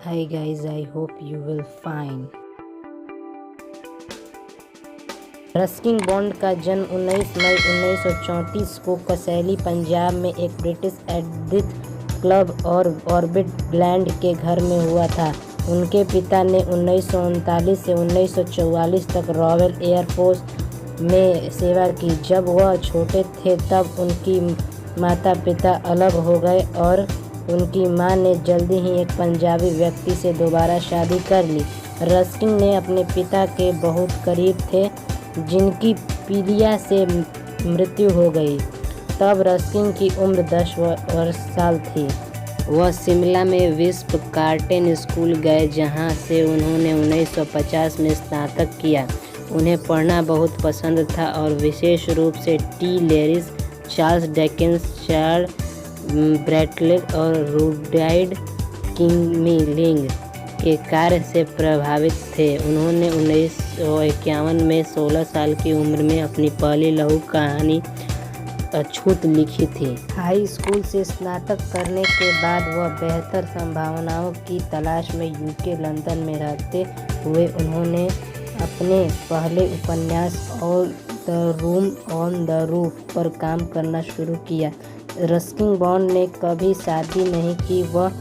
Hi guys, I hope you will fine. Ruskin bond का जन्म 19 मई 1934 को कसौली, पंजाब में एक ब्रिटिश एडिथ क्लब और ऑर्बिट ग्लैंड के घर में हुआ था। उनके पिता ने 1939 से 1944 तक रॉयल एयर फोर्स में सेवा की। जब वह छोटे थे तब उनकी माता पिता अलग हो गए और उनकी मां ने जल्दी ही एक पंजाबी व्यक्ति से दोबारा शादी कर ली। रस्किन ने अपने पिता के बहुत करीब थे, जिनकी पीलिया से मृत्यु हो गई। तब रस्किन की उम्र 10 साल थी। वह शिमला में विस्प कार्टेन स्कूल गए, जहां से उन्होंने 1950 में स्नातक किया। उन्हें पढ़ना बहुत पसंद था और विशेष रूप से टी लेरिस, चार्ल्स डिकेंस, चार्ल्स ब्रैडले और रुडयार्ड किपलिंग के कार्य से प्रभावित थे। उन्होंने 1951 में 16 साल की उम्र में अपनी पहली लघु कहानी अछूत लिखी थी। हाई स्कूल से स्नातक करने के बाद वह बेहतर संभावनाओं की तलाश में यूके लंदन में रहते हुए उन्होंने अपने पहले उपन्यास all the room on the roof पर काम करना शुरू किया। रस्किन बॉन्ड ने कभी शादी नहीं की। वह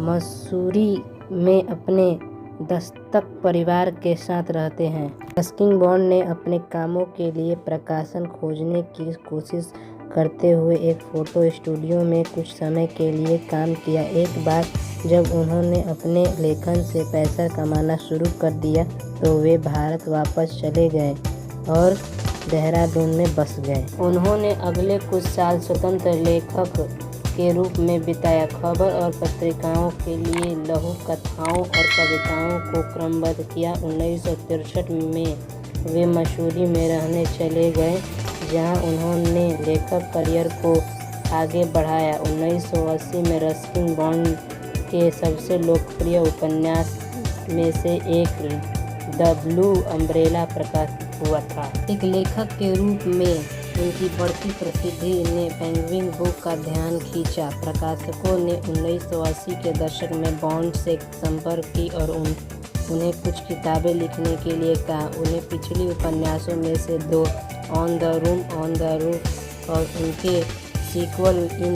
मसूरी में अपने दस्तक परिवार के साथ रहते हैं। रस्किन बॉन्ड ने अपने कामों के लिए प्रकाशन खोजने की कोशिश करते हुए एक फोटो स्टूडियो में कुछ समय के लिए काम किया। एक बार जब उन्होंने अपने लेखन से पैसा कमाना शुरू कर दिया तो वे भारत वापस चले गए और देहरादून में बस गए। उन्होंने अगले कुछ साल स्वतंत्र लेखक के रूप में बिताया। खबर और पत्रिकाओं के लिए लघु कथाओं और कविताओं को क्रमबद्ध किया। 1963 में वे मसूरी में रहने चले गए, जहां उन्होंने लेखक करियर को आगे बढ़ाया। 1980 में रस्किन बॉन्ड के सबसे लोकप्रिय उपन्यास में से एक द ब्लू अम्ब्रेला प्रकाशित हुआ था। एक लेखक के रूप में उनकी बढ़ती प्रसिद्धि ने पेंगुइन बुक का ध्यान खींचा। प्रकाशकों ने 1980 के दशक में बॉन्ड से संपर्क की और उन्हें कुछ किताबें लिखने के लिए कहा। उन्हें पिछली उपन्यासों में से दो, on the room on the roof और उनके सीक्वल इन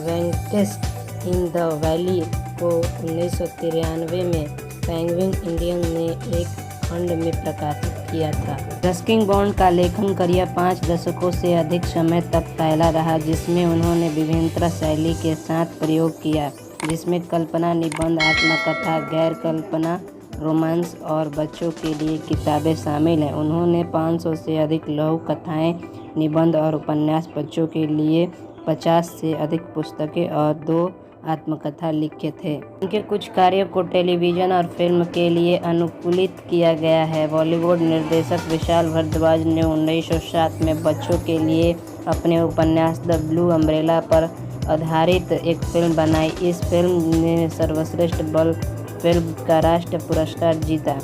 वेंकेस्ट इन द वैली को 1993 में पेंगुइन इंडियन ने एक खंड में प्रकाशित किया था। रस्किन बॉन्ड का लेखन करियर 5 दशकों से अधिक समय तक फैला रहा, जिसमें उन्होंने विभिन्न शैली के साथ प्रयोग किया, जिसमें कल्पना, निबंध, आत्मकथा, गैर कल्पना, रोमांस और बच्चों के लिए किताबें शामिल हैं। उन्होंने 500 से अधिक लघु कथाएं, निबंध और उपन्यास, बच्चों के लिए 50 से अधिक पुस्तकें और 2 आत्मकथा लिखे थे। उनके कुछ कार्यों को टेलीविजन और फिल्म के लिए अनुकूलित किया गया है। बॉलीवुड निर्देशक विशाल भारद्वाज ने 1907 में बच्चों के लिए अपने उपन्यास द ब्लू अम्ब्रेला पर आधारित एक फिल्म बनाई। इस फिल्म ने सर्वश्रेष्ठ फिल्म का राष्ट्रीय पुरस्कार जीता।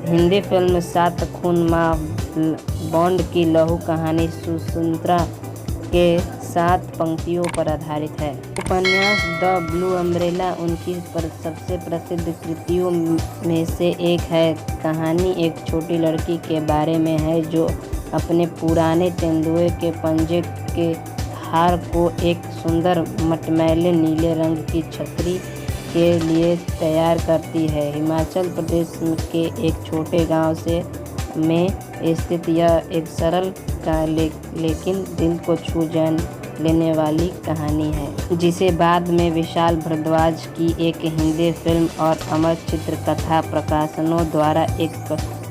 हिंदी फिल्म 7 खून मां बॉन्ड की लघु कहानी सुसुंत्रा के 7 पंक्तियों पर आधारित है। उपन्यास द ब्लू अम्ब्रेला उनकी सबसे प्रसिद्ध कृतियों में से एक है। कहानी एक छोटी लड़की के बारे में है जो अपने पुराने तेंदुए के पंजे के हार को एक सुंदर मटमैले नीले रंग की छतरी के लिए तैयार करती है। हिमाचल प्रदेश के एक छोटे गांव में स्थित यह एक सरल लेकिन दिल को छू लेने वाली कहानी है, जिसे बाद में विशाल भारद्वाज की एक हिंदी फिल्म और अमर चित्र कथा प्रकाशनों द्वारा एक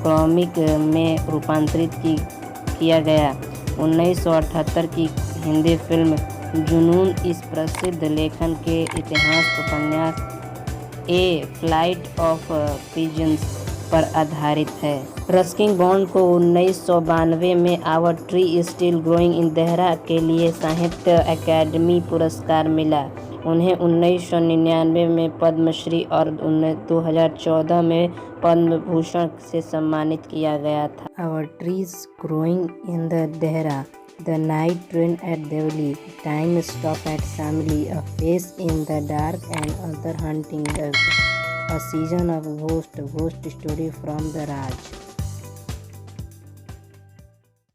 कॉमिक में रूपांतरित किया गया। 1978 की हिंदी फिल्म जुनून इस प्रसिद्ध लेखन के इतिहास उपन्यास ए फ्लाइट ऑफ पिजन्स पर आधारित है। रस्किन बॉन्ड को 1992 में our tree still growing in Dehra के लिए साहित्य अकादमी पुरस्कार मिला। उन्हें 1999 में पद्मश्री और 2014 में पद्म भूषण से सम्मानित किया गया था। Our trees growing in the Dehra The Night Train at Devli, Time Stop at Shamli, A Face in the Dark and Other Hunting, A Season of Ghost Story from the Raj.